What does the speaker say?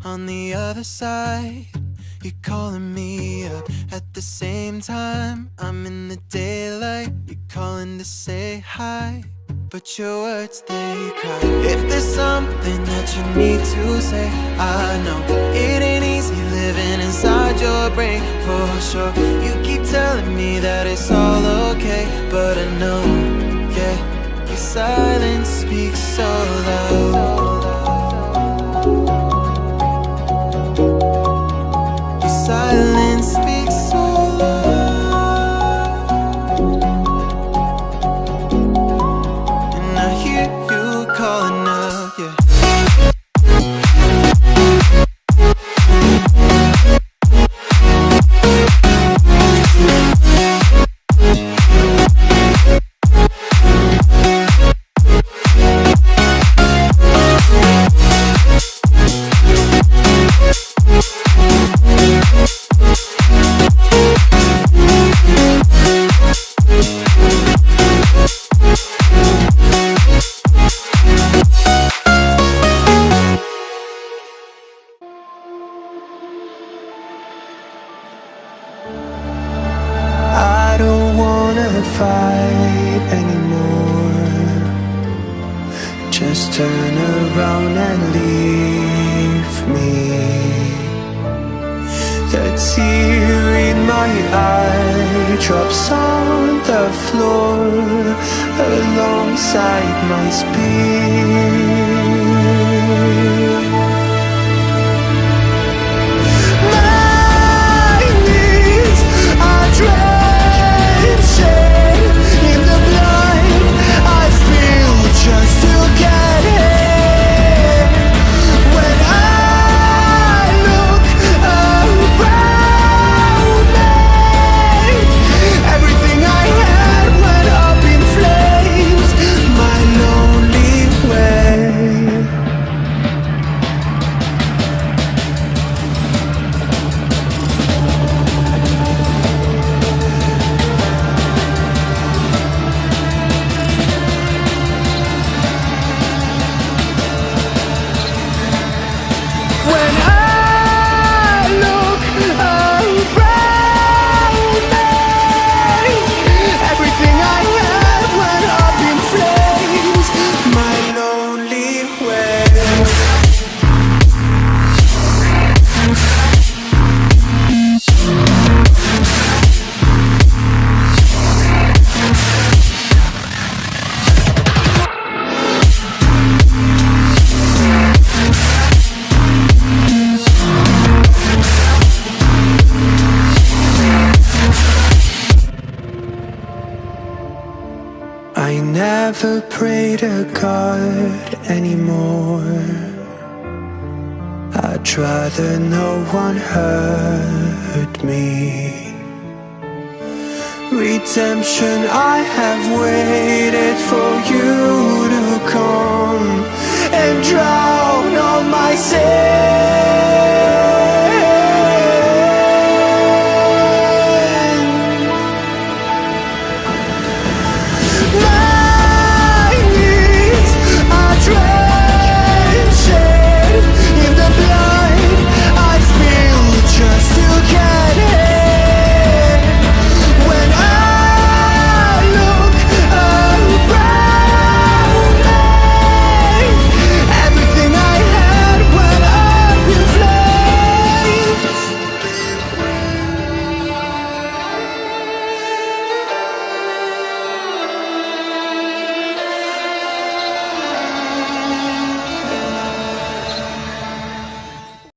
on the other side. You're calling me up at the same time. I'm in the daylight, you're calling to say hi, but your words, they cry. If there's something that you need to say, I know it ain't easy living inside your brain, for sure. You keep telling me that it's all okay, but I know, yeah, your silence speaks so loud. Your silence speaks so loud, and I hear you calling out, yeah. I don't wanna fight anymore. Just turn around and leave me. The tear in my eye drops on the floor alongside my speed. My knees are drenching in the blood I spill just to get in. When I look around me, everything I had went up in flames. My lonely way. When I look around me, everything I had went up in flames. My lonely way. I never pray to God anymore. I'd rather no one hurt me. Redemption, I have waited for you to come and drown all my sins.